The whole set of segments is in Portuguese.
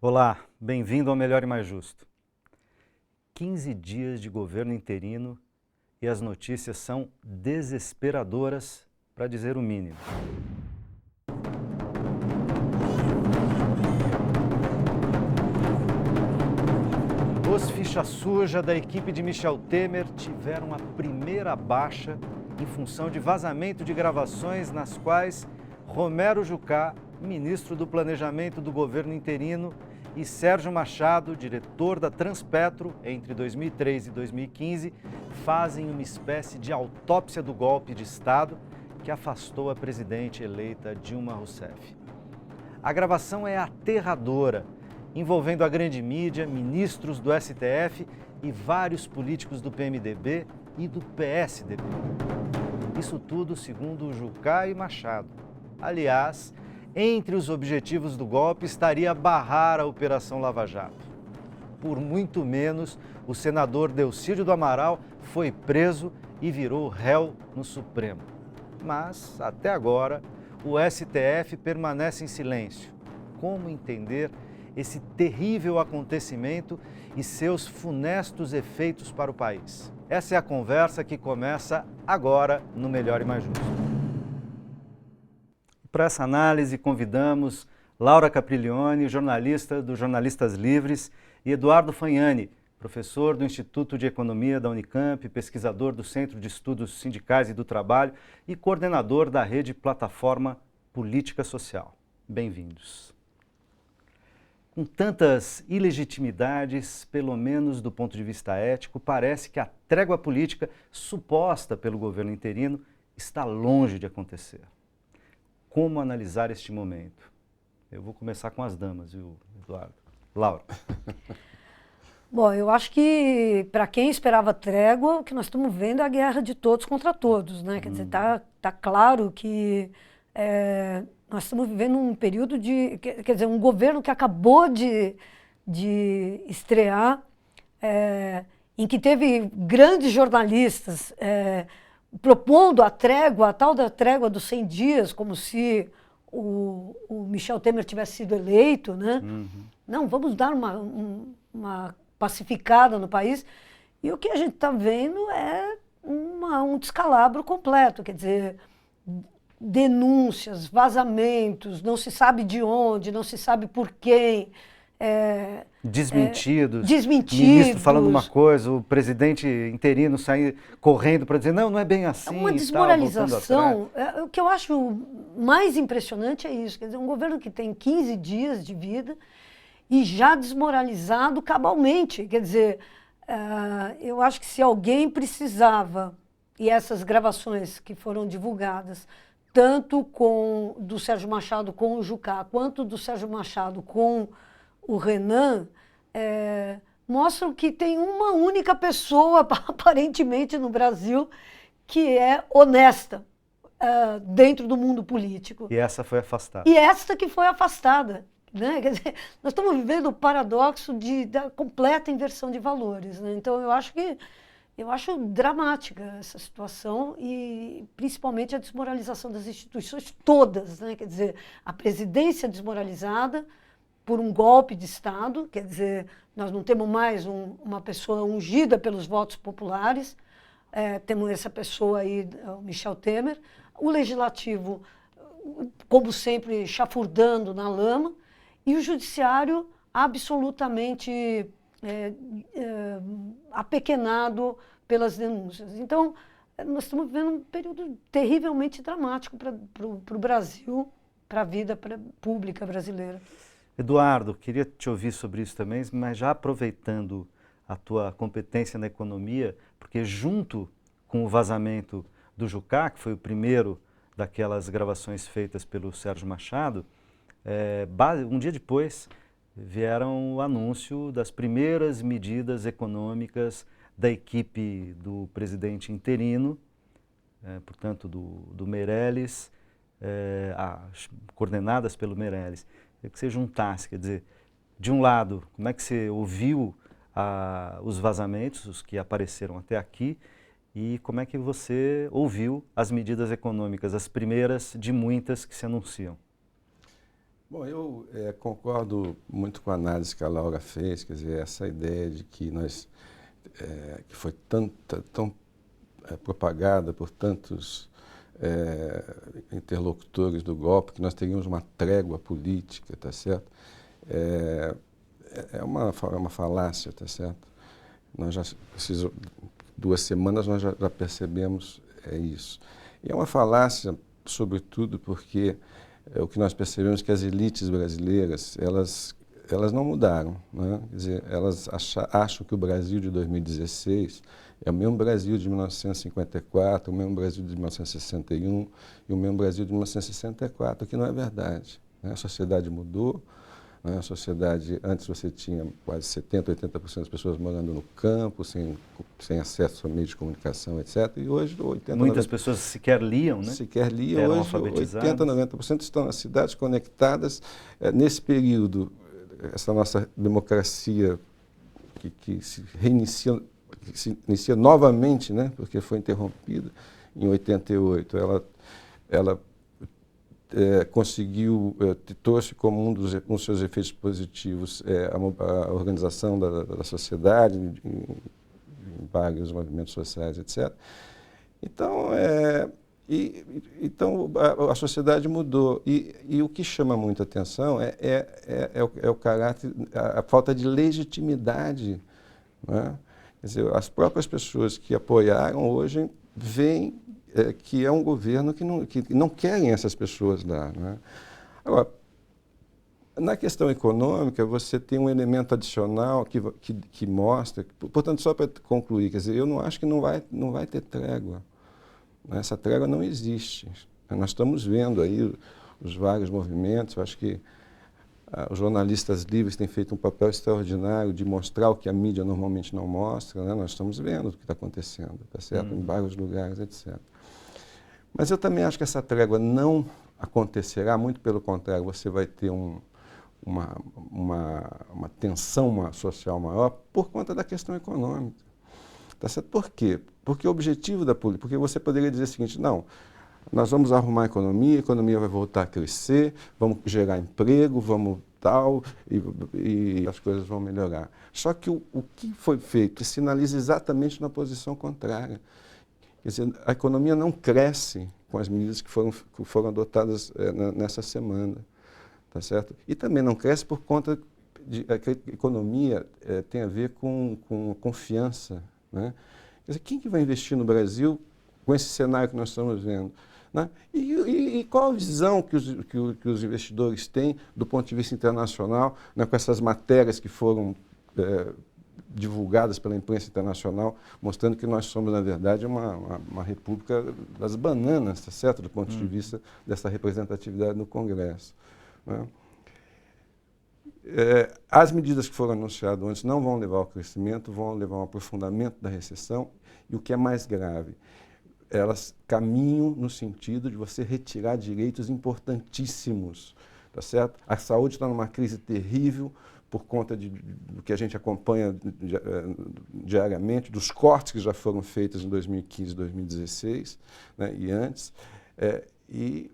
Olá, bem-vindo ao Melhor e Mais Justo. 15 dias de governo interino e as notícias são desesperadoras, para dizer o mínimo. Os ficha suja da equipe de Michel Temer tiveram a primeira baixa em função de vazamento de gravações nas quais Romero Jucá, ministro do Planejamento do governo interino, e Sérgio Machado, diretor da Transpetro, entre 2003 e 2015, fazem uma espécie de autópsia do golpe de Estado que afastou a presidente eleita Dilma Rousseff. A gravação é aterradora, envolvendo a grande mídia, ministros do STF e vários políticos do PMDB e do PSDB. Isso tudo segundo Jucá e Machado. Aliás, entre os objetivos do golpe estaria barrar a Operação Lava Jato. Por muito menos, o senador Delcídio do Amaral foi preso e virou réu no Supremo. Mas, até agora, o STF permanece em silêncio. Como entender esse terrível acontecimento e seus funestos efeitos para o país? Essa é a conversa que começa agora no Melhor e Mais Justo. Para essa análise, convidamos Laura Capriglione, jornalista do Jornalistas Livres, e Eduardo Fagnani, professor do Instituto de Economia da Unicamp, pesquisador do Centro de Estudos Sindicais e do Trabalho e coordenador da rede Plataforma Política Social. Bem-vindos. Com tantas ilegitimidades, pelo menos do ponto de vista ético, parece que a trégua política suposta pelo governo interino está longe de acontecer. Como analisar este momento? Eu vou começar com as damas, viu, Eduardo? Laura. Bom, eu acho que para quem esperava trégua, o que nós estamos vendo é a guerra de todos contra todos, né? Quer dizer, tá claro que nós estamos vivendo um período de, quer dizer, um governo que acabou de estrear, em que teve grandes jornalistas propondo a trégua, a tal da trégua dos 100 dias, como se o Michel Temer tivesse sido eleito, né? Não, vamos dar uma pacificada no país. E o que a gente está vendo é um descalabro completo, quer dizer, denúncias, vazamentos, não se sabe de onde, não se sabe por quem. Desmentidos. Desmentidos. Ministro falando uma coisa, o presidente interino sair correndo para dizer não é bem assim. Uma desmoralização. O que eu acho mais impressionante é isso. Quer dizer, um governo que tem 15 dias de vida e já desmoralizado cabalmente. Quer dizer, eu acho que se alguém precisava, e essas gravações que foram divulgadas, tanto do Sérgio Machado com o Jucá, quanto do Sérgio Machado com o Renan, mostram que tem uma única pessoa, aparentemente, no Brasil, que é honesta dentro do mundo político. E essa foi afastada. E esta que foi afastada. Né? Quer dizer, nós estamos vivendo o paradoxo da completa inversão de valores. Né? Então, eu acho dramática essa situação e, principalmente, a desmoralização das instituições todas. Né? Quer dizer, a presidência desmoralizada por um golpe de Estado, quer dizer, nós não temos mais uma pessoa ungida pelos votos populares, temos essa pessoa aí, o Michel Temer, o Legislativo, como sempre, chafurdando na lama, e o Judiciário absolutamente apequenado pelas denúncias. Então, nós estamos vivendo um período terrivelmente dramático para o Brasil, para a vida pública brasileira. Eduardo, queria te ouvir sobre isso também, mas já aproveitando a tua competência na economia, porque junto com o vazamento do Jucá, que foi o primeiro daquelas gravações feitas pelo Sérgio Machado, um dia depois vieram o anúncio das primeiras medidas econômicas da equipe do presidente interino, portanto do Meirelles, coordenadas pelo Meirelles. Que você juntasse, quer dizer, de um lado, como é que você ouviu os vazamentos, os que apareceram até aqui, e como é que você ouviu as medidas econômicas, as primeiras de muitas que se anunciam? Bom, eu concordo muito com a análise que a Laura fez, quer dizer, essa ideia de que que foi tão propagada por tantos interlocutores do golpe, que nós teríamos uma trégua política, tá certo? É uma falácia, tá certo? Nós já, essas 2 semanas, nós já percebemos isso. E é uma falácia, sobretudo, porque o que nós percebemos é que as elites brasileiras, elas não mudaram, né? Quer dizer, elas acham que o Brasil de 2016 é o mesmo Brasil de 1954, o mesmo Brasil de 1961 e o mesmo Brasil de 1964, o que não é verdade, né? A sociedade mudou, né? A sociedade, antes você tinha quase 70%, 80% das pessoas morando no campo, sem acesso a meios de comunicação, etc. E hoje 80%, Muitas pessoas sequer liam, né? Sequer liam. Eram Hoje 80%, alfabetizadas. 90% estão nas cidades conectadas. Nesse período, essa nossa democracia que se reinicia, que se inicia novamente, né, porque foi interrompida em 88, ela conseguiu, trouxe como um dos seus efeitos positivos a organização da sociedade em vários movimentos sociais, etc. Então, então a sociedade mudou e o que chama muita atenção é o caráter, a falta de legitimidade, né? Quer dizer, as próprias pessoas que apoiaram hoje veem que é um governo que não querem essas pessoas lá, né? Agora, na questão econômica, você tem um elemento adicional que mostra, portanto, só para concluir, quer dizer, eu não acho que não vai ter trégua. Essa trégua não existe. Nós estamos vendo aí os vários movimentos. Eu acho que os jornalistas livres têm feito um papel extraordinário de mostrar o que a mídia normalmente não mostra, né? Nós estamos vendo o que está acontecendo, tá certo? Em vários lugares, etc. Mas eu também acho que essa trégua não acontecerá, muito pelo contrário, você vai ter uma tensão social maior por conta da questão econômica. Tá certo? Por quê? Porque o objetivo da política, porque você poderia dizer o seguinte, não, nós vamos arrumar a economia vai voltar a crescer, vamos gerar emprego, vamos tal, e as coisas vão melhorar. Só que o que foi feito sinaliza exatamente na posição contrária. Quer dizer, a economia não cresce com as medidas que foram adotadas nessa semana, tá certo? E também não cresce por conta de que a economia tem a ver com confiança, né? Quer dizer, quem que vai investir no Brasil com esse cenário que nós estamos vendo, né? E qual a visão que os investidores têm do ponto de vista internacional, né, com essas matérias que foram divulgadas pela imprensa internacional, mostrando que nós somos, na verdade, uma república das bananas, tá certo? Do ponto de vista dessa representatividade no Congresso, né? As medidas que foram anunciadas antes não vão levar ao crescimento, vão levar ao aprofundamento da recessão e, o que é mais grave, elas caminham no sentido de você retirar direitos importantíssimos, tá certo? A saúde está numa crise terrível por conta do que a gente acompanha diariamente, dos cortes que já foram feitos em 2015, 2016, né, e antes, e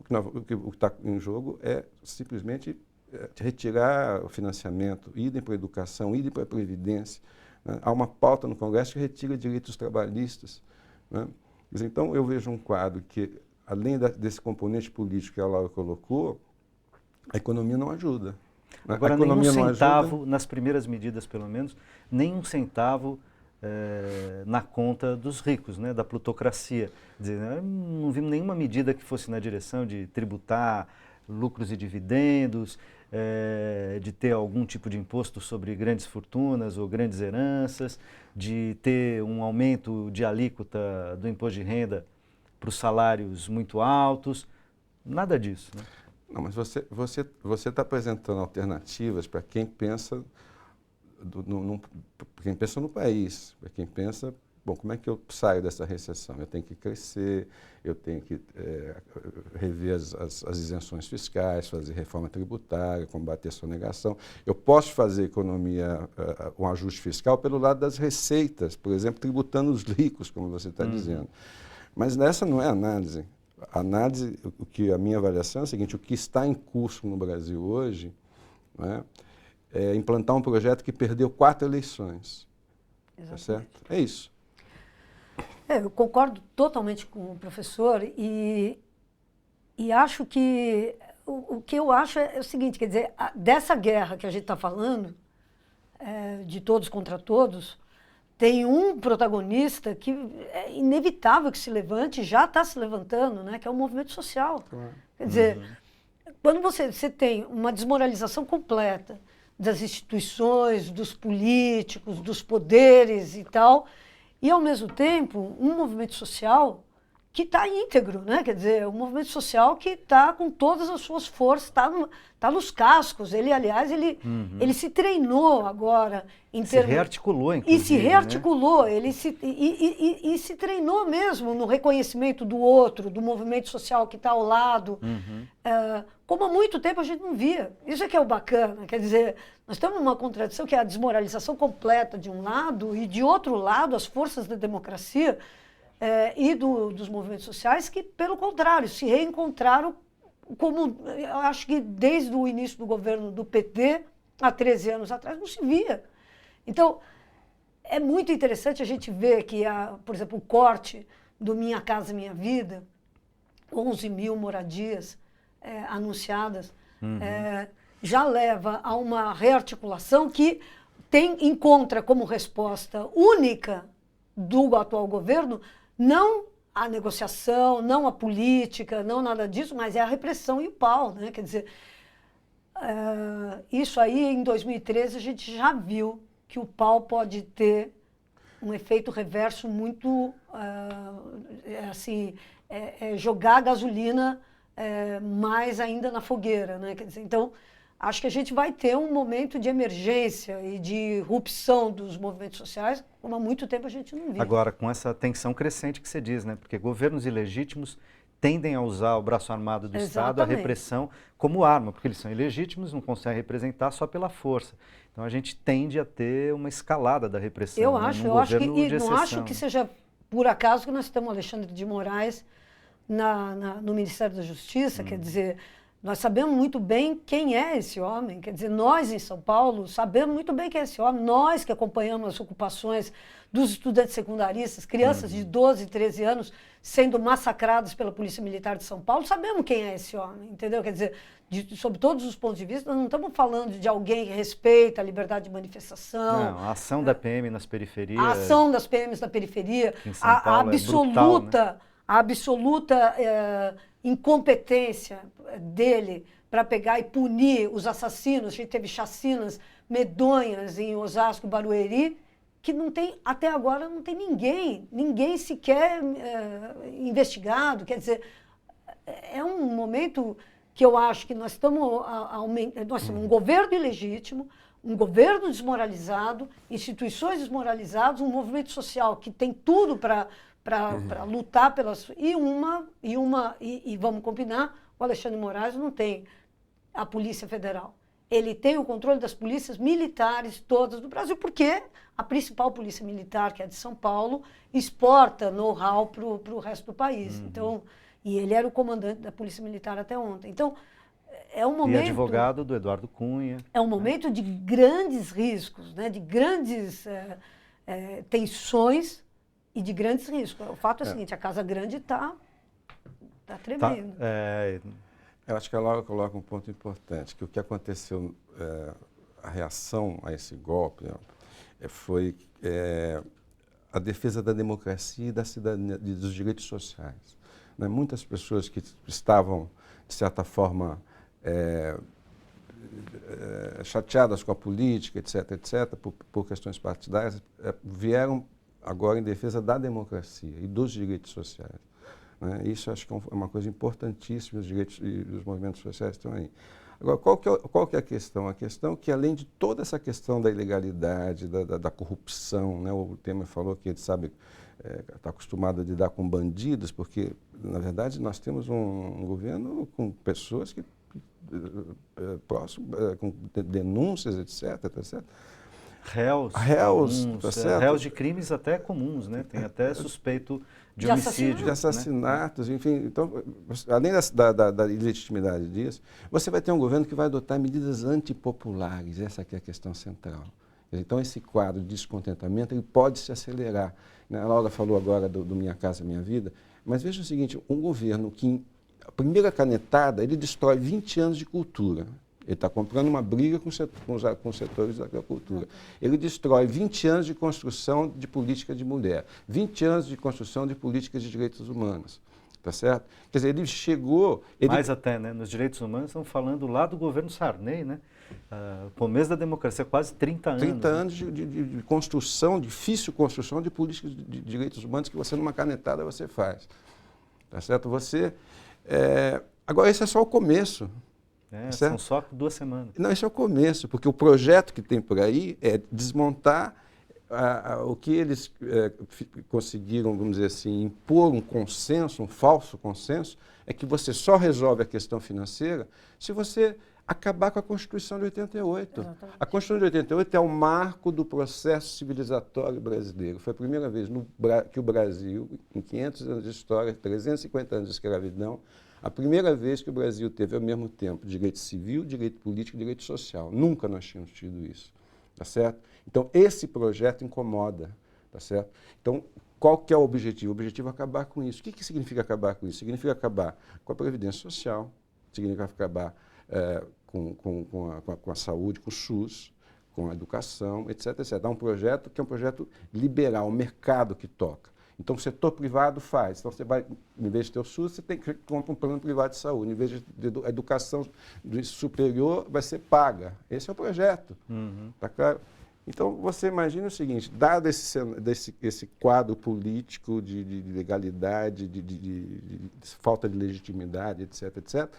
o que está em jogo é simplesmente retirar o financiamento, idem para a educação, idem para a previdência, né? Há uma pauta no Congresso que retira direitos trabalhistas, né? Então, eu vejo um quadro que, além desse componente político que a Laura colocou, a economia não ajuda. Agora, nenhum centavo, nas primeiras medidas pelo menos, nenhum centavo na conta dos ricos, né, da plutocracia. Quer dizer, não vimos nenhuma medida que fosse na direção de tributar lucros e dividendos, de ter algum tipo de imposto sobre grandes fortunas ou grandes heranças, de ter um aumento de alíquota do imposto de renda para os salários muito altos, nada disso, né? Não, mas você está apresentando alternativas para quem pensa no país, para quem pensa, bom, como é que eu saio dessa recessão? Eu tenho que crescer, eu tenho que rever as isenções fiscais, fazer reforma tributária, combater a sonegação. Eu posso fazer economia, um ajuste fiscal pelo lado das receitas, por exemplo, tributando os ricos, como você está dizendo. Mas essa não é a análise. a minha avaliação é o seguinte: o que está em curso no Brasil hoje, né, é implantar um projeto que perdeu 4 eleições. Tá certo? É isso. Eu concordo totalmente com o professor e acho que o que eu acho é o seguinte, quer dizer, dessa guerra que a gente está falando, de todos contra todos, tem um protagonista que é inevitável que se levante, já está se levantando, né, que é o movimento social. Claro. Quer dizer, quando você tem uma desmoralização completa das instituições, dos políticos, dos poderes e tal, e ao mesmo tempo um movimento social que está íntegro, né? Quer dizer, um movimento social que está com todas as suas forças, está nos cascos. Ele, aliás, ele se treinou agora em se rearticulou, inclusive. E se rearticulou, né? ele se treinou mesmo no reconhecimento do outro, do movimento social que está ao lado, como há muito tempo a gente não via. Isso é que é o bacana, quer dizer, nós estamos numa contradição que é a desmoralização completa de um lado e de outro lado as forças da democracia dos movimentos sociais que, pelo contrário, se reencontraram como, eu acho que desde o início do governo do PT, há 13 anos atrás, não se via. Então, é muito interessante a gente ver que, por exemplo, o corte do Minha Casa Minha Vida, 11 mil moradias anunciadas, já leva a uma rearticulação que encontra como resposta única do atual governo não a negociação, não a política, não nada disso, mas é a repressão e o pau, né? Quer dizer, isso aí em 2013 a gente já viu que o pau pode ter um efeito reverso muito, jogar gasolina mais ainda na fogueira, né? Quer dizer, então, acho que a gente vai ter um momento de emergência e de irrupção dos movimentos sociais, como há muito tempo a gente não viu. Agora, com essa tensão crescente que você diz, né? Porque governos ilegítimos tendem a usar o braço armado do Estado, a repressão, como arma, porque eles são ilegítimos, não conseguem representar só pela força. Então, a gente tende a ter uma escalada da repressão. Eu né? acho que, não acho que seja por acaso que nós temos Alexandre de Moraes no Ministério da Justiça, quer dizer, nós sabemos muito bem quem é esse homem, quer dizer, nós em São Paulo sabemos muito bem quem é esse homem, nós que acompanhamos as ocupações dos estudantes secundaristas, crianças de 12, 13 anos sendo massacradas pela Polícia Militar de São Paulo, sabemos quem é esse homem, entendeu? Quer dizer, sob todos os pontos de vista, nós não estamos falando de alguém que respeita a liberdade de manifestação. Não, a ação da PM nas periferias. A ação das PMs na periferia, em São Paulo a absoluta incompetência dele para pegar e punir os assassinos. A gente teve chacinas medonhas em Osasco, Barueri, que não tem, até agora não tem ninguém sequer investigado. Quer dizer, é um momento que eu acho que nós temos um governo ilegítimo, um governo desmoralizado, instituições desmoralizadas, um movimento social que tem tudo para lutar pelas... E vamos combinar, o Alexandre de Moraes não tem a Polícia Federal. Ele tem o controle das polícias militares todas do Brasil, porque a principal polícia militar, que é de São Paulo, exporta know-how para o resto do país. Então, e ele era o comandante da Polícia Militar até ontem. Então, é um momento... E advogado do Eduardo Cunha. É um momento de grandes riscos, né? De grandes tensões e de grandes riscos. O fato é o seguinte, a Casa Grande está tremendo. Eu acho que a Laura coloca um ponto importante, que o que aconteceu, a reação a esse golpe, foi a defesa da democracia e da cidadania, dos direitos sociais. Né? Muitas pessoas que estavam, de certa forma, chateadas com a política, etc., por questões partidárias, vieram agora em defesa da democracia e dos direitos sociais. Né? Isso acho que é uma coisa importantíssima, os direitos e os movimentos sociais estão aí. Agora, qual que é a questão? A questão é que, além de toda essa questão da ilegalidade, da corrupção, né? O Temer falou que ele sabe, está acostumado a lidar com bandidos, porque, na verdade, nós temos um governo com pessoas com denúncias, etc. réus Réus, comuns, tá certo? réus de crimes até comuns, né? Tem até suspeito de De homicídio. De né? assassinatos, enfim. Então, além da ilegitimidade disso, você vai ter um governo que vai adotar medidas antipopulares, essa aqui é a questão central. Então, esse quadro de descontentamento ele pode se acelerar. A Laura falou agora do Minha Casa Minha Vida, mas veja o seguinte, um governo que, a primeira canetada, ele destrói 20 anos de cultura. Ele está comprando uma briga com os setores da agricultura. Ele destrói 20 anos de construção de política de mulher, 20 anos de construção de políticas de direitos humanos. Tá certo? Quer dizer, ele chegou... Mais até, né? Nos direitos humanos, estamos falando lá do governo Sarney, né? Começo da democracia, quase 30 anos. 30 anos de construção, difícil construção de políticas de direitos humanos que você, numa canetada, você faz. Tá certo? Agora, esse é só o começo. São só 2 semanas. Não, esse é o começo, porque o projeto que tem por aí é desmontar o que eles conseguiram, vamos dizer assim, impor um consenso, um falso consenso, é que você só resolve a questão financeira se você acabar com a Constituição de 88. Exatamente. A Constituição de 88 é o marco do processo civilizatório brasileiro. Foi a primeira vez que o Brasil, em 500 anos de história, 350 anos de escravidão, a primeira vez que o Brasil teve, ao mesmo tempo, direito civil, direito político e direito social. Nunca nós tínhamos tido isso. Tá certo? Então, esse projeto incomoda. Tá certo? Então, qual que é o objetivo? O objetivo é acabar com isso. O que significa acabar com isso? Significa acabar com a Previdência Social, significa acabar com a saúde, com o SUS, com a educação, etc, etc. É um projeto que é um projeto liberal, um mercado que toca. Então, o setor privado faz. Então, você vai, em vez de ter o SUS, você tem que comprar um plano privado de saúde. Em vez de a educação superior, vai ser paga. Esse é o projeto. Tá claro? Então, você imagina o seguinte, dado esse quadro político de legalidade, de falta de legitimidade, etc, etc,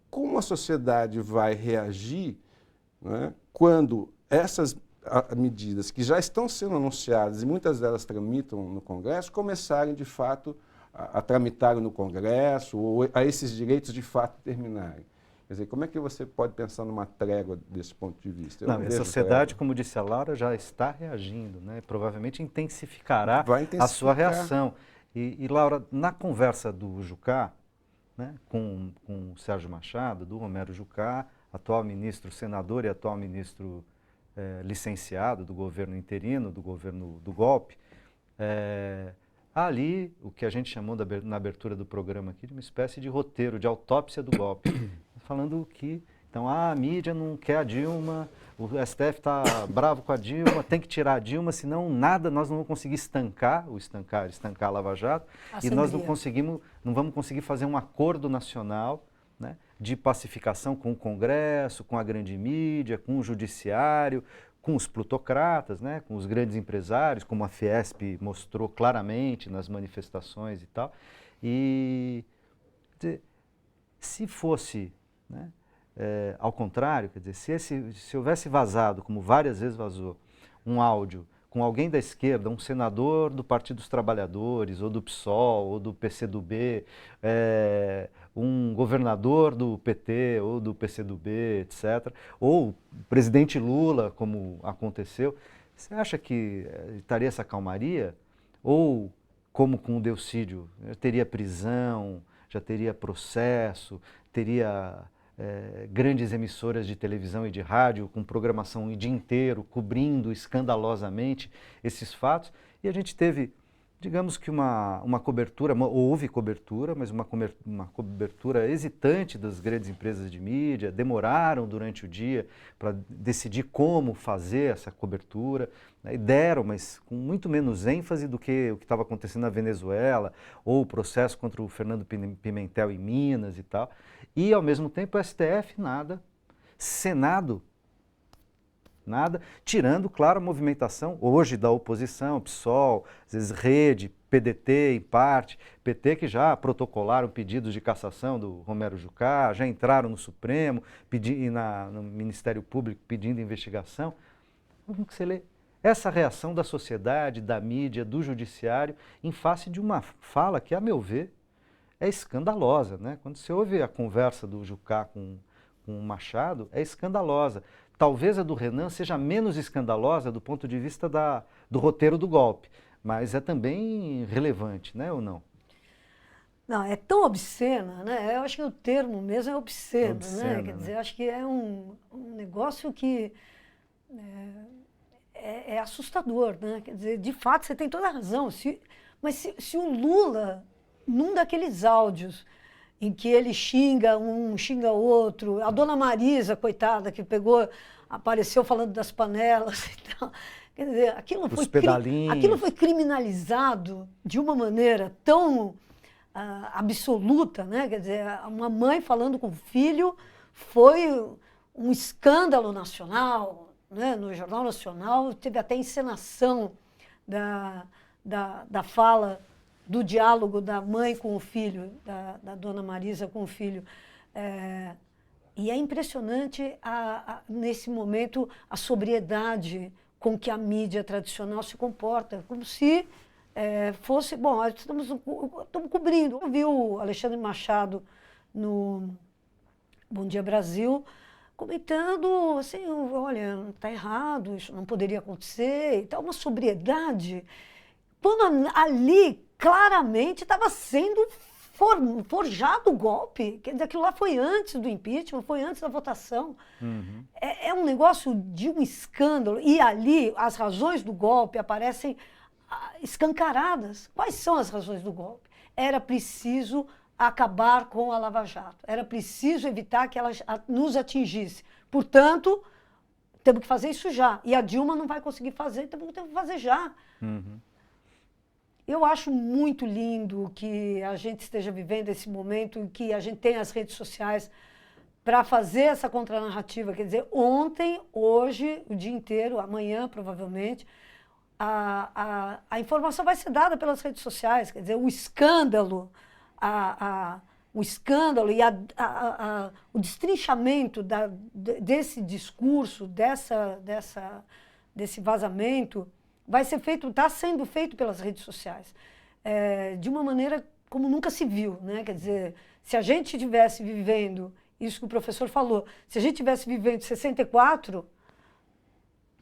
como a sociedade vai reagir, né, quando essas medidas que já estão sendo anunciadas e muitas delas tramitam no Congresso, começarem de fato a tramitar no Congresso ou a esses direitos de fato terminarem. Quer dizer, como é que você pode pensar numa trégua desse ponto de vista? Não, a sociedade, como disse a Laura, já está reagindo, né? Provavelmente intensificará a sua reação. E Laura, na conversa do Jucá, né, com o Sérgio Machado, do Romero Jucá, atual ministro, senador e atual ministro licenciado do governo interino, do governo do golpe, ali o que a gente chamou na abertura do programa aqui de uma espécie de roteiro, de autópsia do golpe, falando que então a mídia não quer a Dilma, o STF está bravo com a Dilma, tem que tirar a Dilma, senão nós não vamos conseguir estancar a Lava Jato, e nós não vamos conseguir fazer um acordo nacional, né, de pacificação com o Congresso, com a grande mídia, com o judiciário, com os plutocratas, né, com os grandes empresários, como a Fiesp mostrou claramente nas manifestações e tal. E se fosse, né, ao contrário, quer dizer, se houvesse vazado, como várias vezes vazou, um áudio com alguém da esquerda, um senador do Partido dos Trabalhadores, ou do PSOL, ou do PCdoB, um governador do PT, ou do PCdoB, etc., ou o presidente Lula, como aconteceu, você acha que estaria essa calmaria? Ou, como com o Delcídio, teria prisão, já teria processo, teria grandes emissoras de televisão e de rádio com programação o dia inteiro, cobrindo escandalosamente esses fatos. E a gente teve, digamos que uma cobertura, houve cobertura, mas uma cobertura hesitante das grandes empresas de mídia, demoraram durante o dia para decidir como fazer essa cobertura, né, e deram, mas com muito menos ênfase do que o que estava acontecendo na Venezuela, ou o processo contra o Fernando Pimentel em Minas e tal. E, ao mesmo tempo, o STF, nada. Senado, nada. Tirando, claro, a movimentação hoje da oposição, PSOL, às vezes Rede, PDT em parte, PT que já protocolaram pedidos de cassação do Romero Jucá, já entraram no Supremo, no Ministério Público pedindo investigação. Como que você lê essa reação da sociedade, da mídia, do judiciário, em face de uma fala que, a meu ver, é escandalosa, né? Quando você ouve a conversa do Jucá com o Machado, é escandalosa. talvez a do Renan seja menos escandalosa do ponto de vista do roteiro do golpe, mas é também relevante, né, ou não? Não, é tão obscena, né? Eu acho que o termo mesmo é obsceno, Obscena, né? Quer dizer, acho que é um negócio que é assustador, né? Quer dizer, de fato, você tem toda a razão. Mas se o Lula, num daqueles áudios em que ele xinga um, xinga outro, a dona Marisa, coitada, que apareceu falando das panelas e tal. Quer dizer, Os pedalinhos. aquilo foi criminalizado de uma maneira tão absoluta, né? Quer dizer, uma mãe falando com o filho foi um escândalo nacional, né? No Jornal Nacional teve até encenação da fala, do diálogo da mãe com o filho, da dona Marisa com o filho. E é impressionante, nesse momento, a sobriedade com que a mídia tradicional se comporta, como se fosse... Bom, estamos cobrindo. Eu vi o Alexandre Machado no Bom Dia Brasil comentando assim, olha, está errado, isso não poderia acontecer, e tal, uma sobriedade, quando ali claramente estava sendo forjado o golpe. Quer dizer, aquilo lá foi antes do impeachment, foi antes da votação. Uhum. É um negócio de um escândalo. E ali as razões do golpe aparecem escancaradas. Quais são as razões do golpe? Era preciso acabar com a Lava Jato. Era preciso evitar que ela nos atingisse. Portanto, temos que fazer isso já. E a Dilma não vai conseguir fazer, então temos que fazer já. Uhum. Eu acho muito lindo que a gente esteja vivendo esse momento em que a gente tem as redes sociais para fazer essa contranarrativa. Quer dizer, ontem, hoje, o dia inteiro, amanhã, provavelmente, a informação vai ser dada pelas redes sociais. Quer dizer, o escândalo, o escândalo e o destrinchamento desse discurso, desse vazamento, vai ser feito, está sendo feito pelas redes sociais, de uma maneira como nunca se viu, né? Quer dizer, se a gente estivesse vivendo, isso que o professor falou, se a gente estivesse vivendo 64,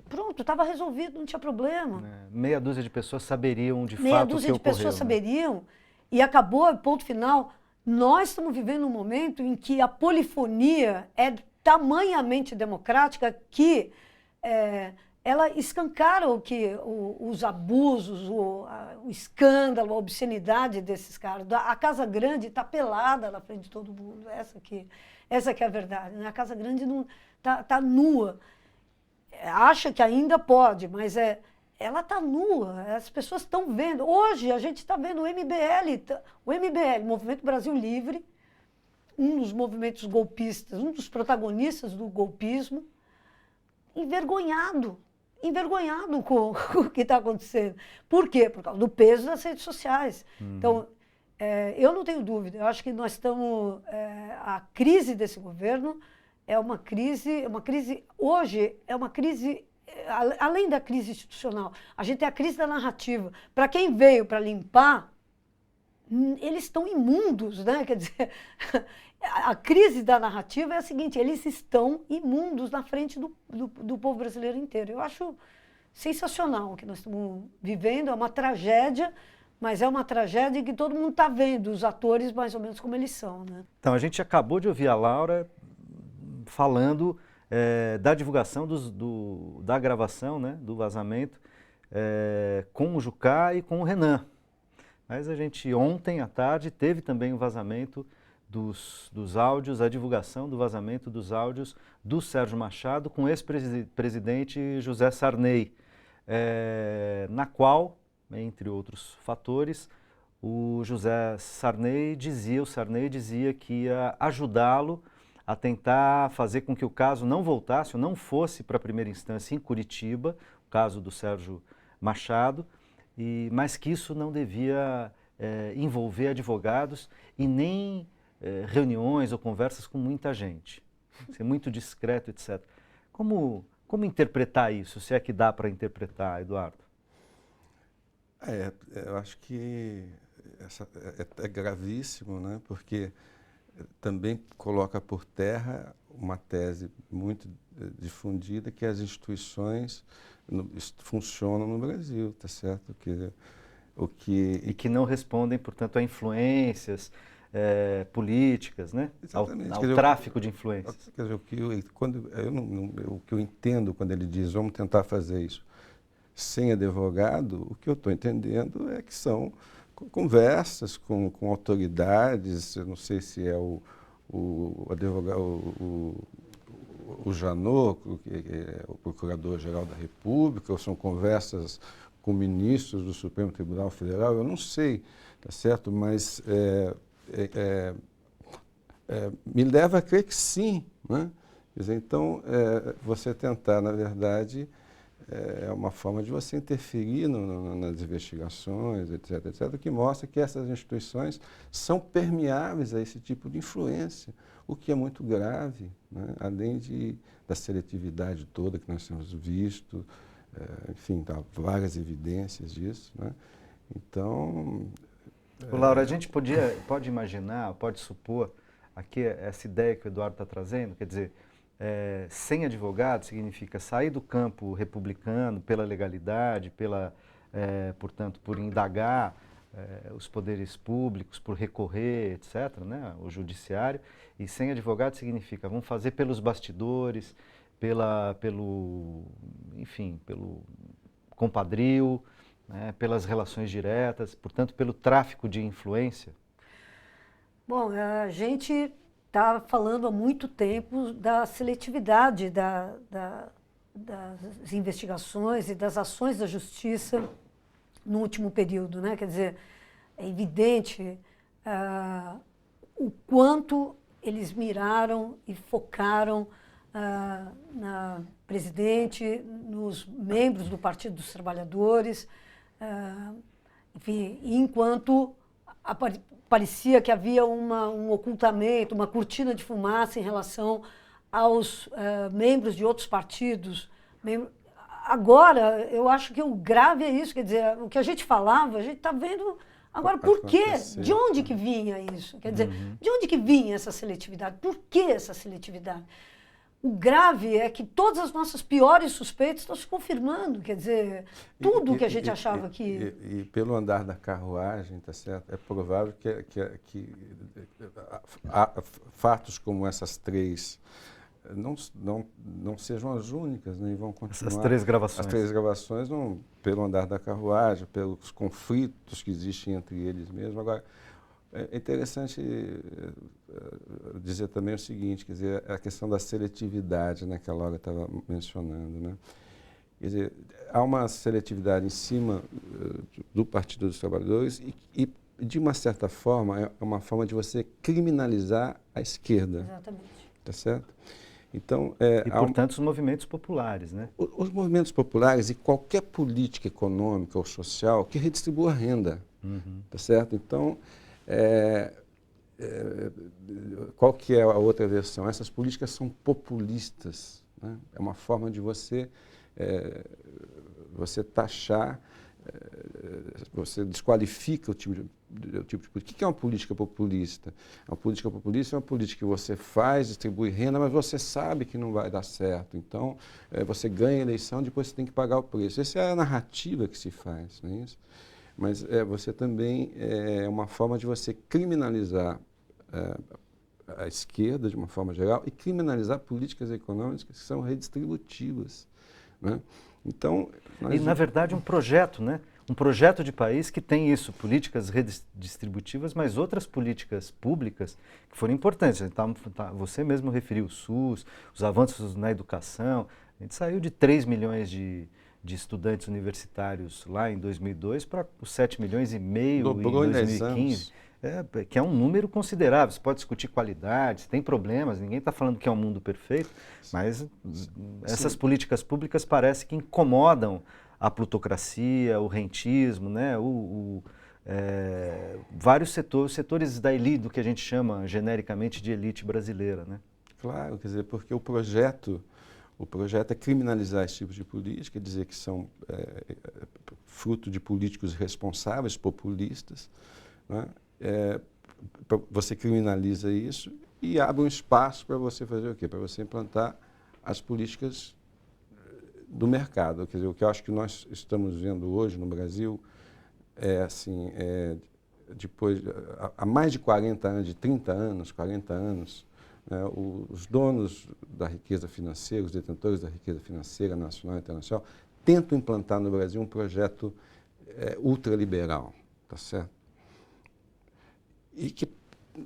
pronto, estava resolvido, não tinha problema. Meia dúzia de pessoas saberiam de fato o que ocorreu. Meia dúzia de pessoas saberiam, e acabou, ponto final. Nós estamos vivendo um momento em que a polifonia é tamanhamente democrática que ela escancara os abusos, o escândalo, a obscenidade desses caras. A Casa Grande está pelada na frente de todo mundo. Essa que é a verdade, né? A Casa Grande está nua. Acha que ainda pode, mas ela está nua. As pessoas estão vendo. Hoje a gente está vendo o MBL, Movimento Brasil Livre, um dos movimentos golpistas, um dos protagonistas do golpismo, envergonhado com o que está acontecendo. Por quê? Por causa do peso das redes sociais. Então, eu não tenho dúvida, eu acho que nós estamos... a crise desse governo é uma crise hoje, é uma crise, além da crise institucional, a gente tem a crise da narrativa. Para quem veio para limpar, eles estão imundos, né? Quer dizer, a crise da narrativa é a seguinte, eles estão imundos na frente do povo brasileiro inteiro. Eu acho sensacional o que nós estamos vivendo, é uma tragédia, mas é uma tragédia que todo mundo está vendo, os atores mais ou menos como eles são, né? Então, a gente acabou de ouvir a Laura falando da divulgação da gravação, né, do vazamento, com o Jucá e com o Renan. Mas a gente, ontem à tarde, teve também o vazamento dos áudios, a divulgação do vazamento dos áudios do Sérgio Machado com o ex-presidente José Sarney, na qual, entre outros fatores, o Sarney dizia que ia ajudá-lo a tentar fazer com que o caso não voltasse, ou não fosse para a primeira instância em Curitiba, o caso do Sérgio Machado, mas que isso não devia envolver advogados e nem reuniões ou conversas com muita gente, ser muito discreto, etc. Como interpretar isso, se é que dá para interpretar, Eduardo? Eu acho que é gravíssimo, né? Porque também coloca por terra uma tese muito difundida, que as instituições funcionam no Brasil, tá certo? E que não respondem, portanto, a influências políticas, né? Exatamente. Ao tráfico de influências. Quer dizer, o que eu entendo quando ele diz vamos tentar fazer isso sem advogado, o que eu estou entendendo é que são conversas com autoridades, eu não sei se é o advogado, o Janot, que é o Procurador-Geral da República, ou são conversas com ministros do Supremo Tribunal Federal, eu não sei, tá certo? Mas me leva a crer que sim, né? Quer dizer, então, você tentar, na verdade, é uma forma de você interferir nas investigações, etc., etc., que mostra que essas instituições são permeáveis a esse tipo de influência, o que é muito grave, né? Além da seletividade toda que nós temos visto, enfim, há várias evidências disso, né? Então... Laura, a gente pode imaginar, pode supor, aqui essa ideia que o Eduardo está trazendo, quer dizer, sem advogado significa sair do campo republicano pela legalidade, portanto, por indagar os poderes públicos, por recorrer, etc., né, o judiciário, e sem advogado significa vamos fazer pelos bastidores, pelo compadrio, né, pelas relações diretas, portanto, pelo tráfico de influência. Bom, a gente está falando há muito tempo da seletividade das investigações e das ações da justiça no último período, né? Quer dizer, é evidente o quanto eles miraram e focaram na presidente, nos membros do Partido dos Trabalhadores, enfim, enquanto parecia que havia um ocultamento, uma cortina de fumaça em relação aos membros de outros partidos. Agora, eu acho que o grave é isso, quer dizer, o que a gente falava, a gente está vendo agora por quê? De onde que vinha isso? Quer dizer, de onde que vinha essa seletividade? Por que essa seletividade? O grave é que todas as nossas piores suspeitas estão se confirmando, quer dizer, tudo que a gente achava que... E pelo andar da carruagem, tá certo? É provável que fatos como essas três não sejam as únicas, né? E vão continuar. Essas três gravações. As três gravações, pelo andar da carruagem, pelos conflitos que existem entre eles mesmos. Agora, é interessante dizer também o seguinte, quer dizer, a questão da seletividade, né, que a Laura estava mencionando, né? Quer dizer, há uma seletividade em cima do Partido dos Trabalhadores e, de uma certa forma, é uma forma de você criminalizar a esquerda. Exatamente. Tá certo? Então, e, portanto, os movimentos populares, né? Os movimentos populares e qualquer política econômica ou social que redistribua a renda, tá certo? Então, qual que é a outra versão? Essas políticas são populistas, né? É uma forma de você taxar, você desqualifica o tipo de política. O que é uma política populista? Uma política populista é uma política que você faz, distribui renda, mas você sabe que não vai dar certo. Então, você ganha a eleição, depois você tem que pagar o preço. Essa é a narrativa que se faz, não é isso? Mas você também é uma forma de você criminalizar a esquerda, de uma forma geral, e criminalizar políticas econômicas que são redistributivas, né? Então, na verdade, um projeto, né? Um projeto de país que tem isso, políticas redistributivas, mas outras políticas públicas que foram importantes. Então, você mesmo referiu o SUS, os avanços na educação. A gente saiu de 3 milhões de estudantes universitários lá em 2002 para os 7 milhões e meio dobrou em 2015. Que é um número considerável. Você pode discutir qualidade, tem problemas, ninguém está falando que é um mundo perfeito, mas essas políticas públicas parece que incomodam a plutocracia, o rentismo, né? Vários setores da elite, do que a gente chama genericamente de elite brasileira, né? Claro, quer dizer, porque o projeto é criminalizar esse tipo de política, dizer que são fruto de políticos responsáveis, populistas, né? você criminaliza isso e abre um espaço para você fazer o quê? Para você implantar as políticas do mercado. Quer dizer, o que eu acho que nós estamos vendo hoje no Brasil é assim, depois, há mais de 40 anos, de 30 anos, 40 anos, né, os donos da riqueza financeira, os detentores da riqueza financeira nacional e internacional, tentam implantar no Brasil um projeto ultraliberal, tá certo? E que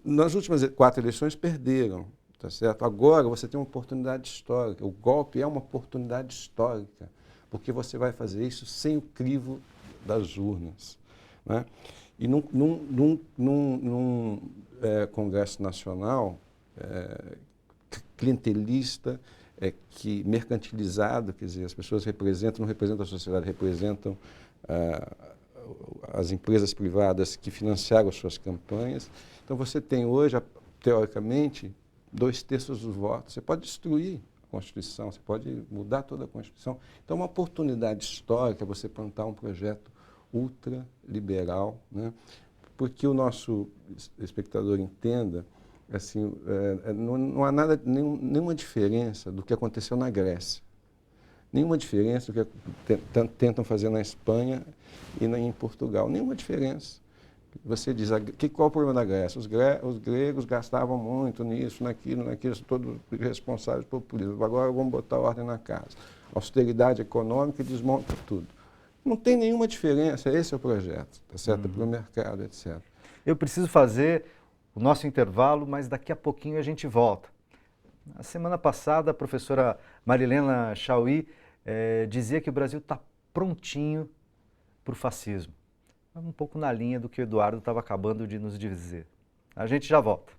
nas últimas 4 eleições perderam, tá certo? Agora você tem uma oportunidade histórica. O golpe é uma oportunidade histórica, porque você vai fazer isso sem o crivo das urnas, né? E num Congresso Nacional clientelista, que mercantilizado, quer dizer, as pessoas não representam a sociedade, representam as empresas privadas que financiaram as suas campanhas. Então você tem hoje, teoricamente, 2/3 dos votos. Você pode destruir a Constituição, você pode mudar toda a Constituição. Então é uma oportunidade histórica você plantar um projeto ultraliberal, né? Porque o nosso espectador entenda, assim, não há nenhuma diferença do que aconteceu na Grécia. Nenhuma diferença do que tentam fazer na Espanha e em Portugal. Nenhuma diferença. Você diz, qual é o problema da Grécia? Os gregos gastavam muito nisso, naquilo, todos responsáveis pelo populismo. Agora vamos botar ordem na casa. Austeridade econômica desmonta tudo. Não tem nenhuma diferença, esse é o projeto, tá certo? Para o mercado, etc. Eu preciso fazer o nosso intervalo, mas daqui a pouquinho a gente volta. Na semana passada, a professora Marilena Chaui dizia que o Brasil está prontinho para o fascismo. Um pouco na linha do que o Eduardo estava acabando de nos dizer. A gente já volta.